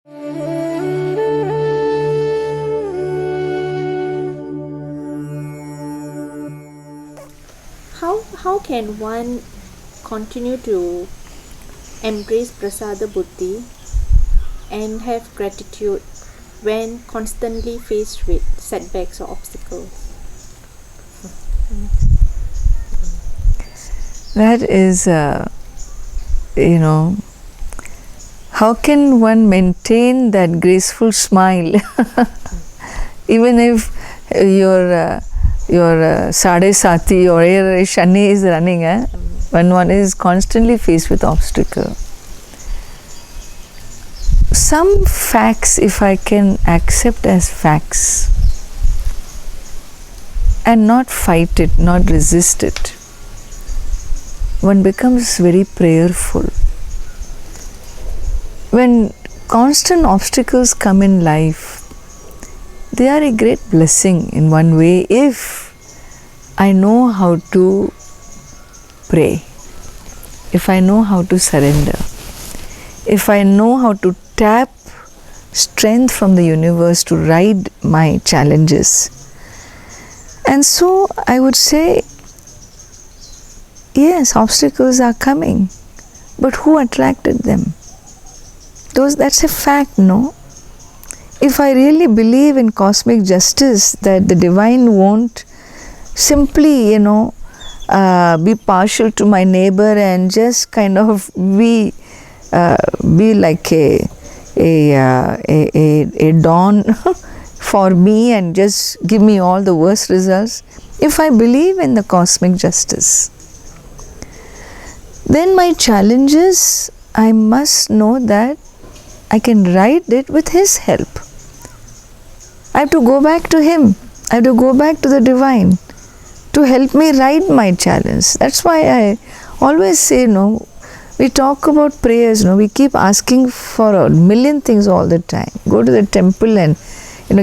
How can one continue to embrace prasada buddhi and have gratitude when constantly faced with setbacks or obstacles? That is, how can one maintain that graceful smile even if your Sade Sati or Shani is running, when one is constantly faced with obstacle. Some facts, if I can accept as facts and not fight it, not resist it, one becomes very prayerful. When constant obstacles come in life, they are a great blessing in one way if I know how to pray, if I know how to surrender, if I know how to tap strength from the universe to ride my challenges. And so I would say, yes, obstacles are coming, but who attracted them? That's a fact, no? If I really believe in cosmic justice, that the divine won't simply, be partial to my neighbor and just kind of be like a dawn for me and just give me all the worst results. If I believe in the cosmic justice, then my challenges, I must know that I can ride it with His help. I have to go back to Him. I have to go back to the divine to help me ride my challenge. That's why I always say, we talk about prayers, we keep asking for a million things all the time. Go to the temple and,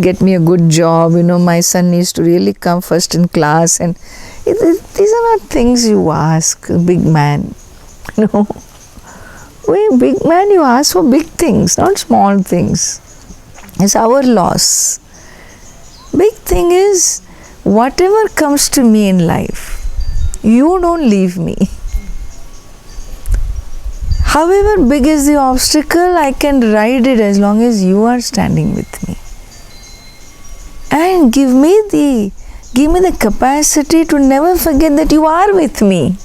get me a good job. My son needs to really come first in class. And these are not things you ask, big man. Big man, you ask for big things, not small things. It's our loss. Big thing is, whatever comes to me in life, you don't leave me. However big is the obstacle, I can ride it as long as you are standing with me. And give me the capacity to never forget that you are with me.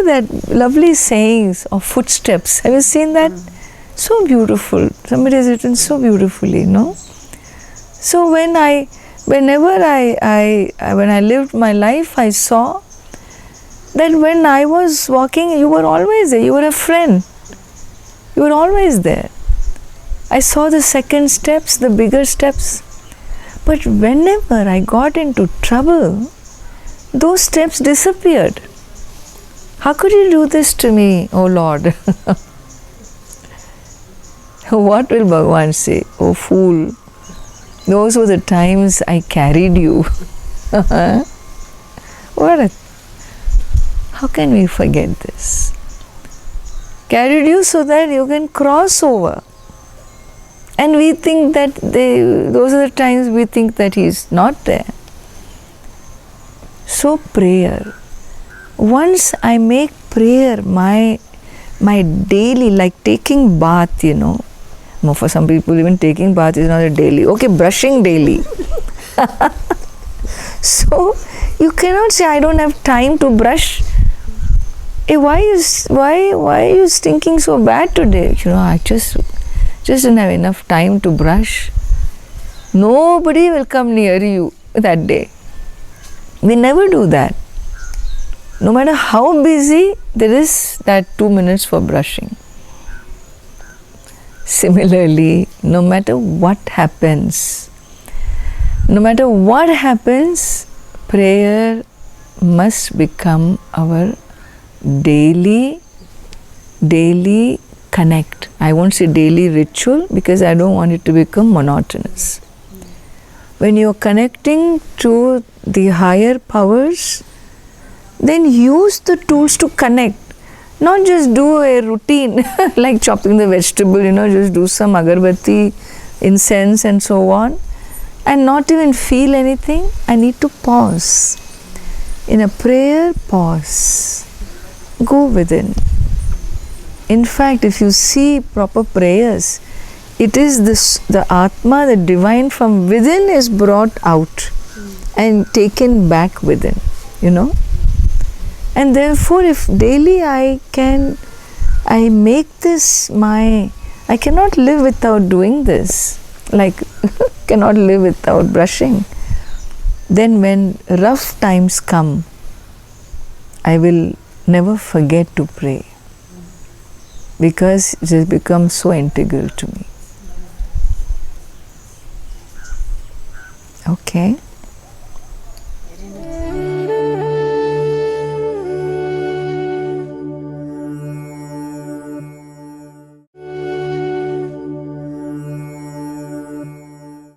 That lovely sayings of footsteps. Have you seen that? So beautiful. Somebody has written so beautifully, So whenever I lived my life, I saw that when I was walking, you were always there. You were a friend. You were always there. I saw the second steps, the bigger steps. But whenever I got into trouble, those steps disappeared. How could you do this to me, O Lord? What will Bhagavan say? Oh fool, those were the times I carried you. How can we forget this? Carried you so that you can cross over. And we think that those are the times we think that He is not there. So prayer. Once I make prayer my daily, like taking bath, For some people, even taking bath is not a daily. Okay, brushing daily. So you cannot say, I don't have time to brush. Hey, why are you stinking so bad today? I just didn't have enough time to brush. Nobody will come near you that day. We never do that. No matter how busy, there is that 2 minutes for brushing. Similarly, no matter what happens, prayer must become our daily connect. I won't say daily ritual because I don't want it to become monotonous. When you're connecting to the higher powers, then use the tools to connect. Not just do a routine like chopping the vegetable, just do some agarbatti, incense and so on, and not even feel anything. I need to pause. In a prayer, pause. Go within. In fact, if you see proper prayers, it is the Atma, the divine from within is brought out and taken back within, And therefore, if daily I make this I cannot live without doing this, like cannot live without brushing. Then when rough times come, I will never forget to pray, because it has become so integral to me. Okay.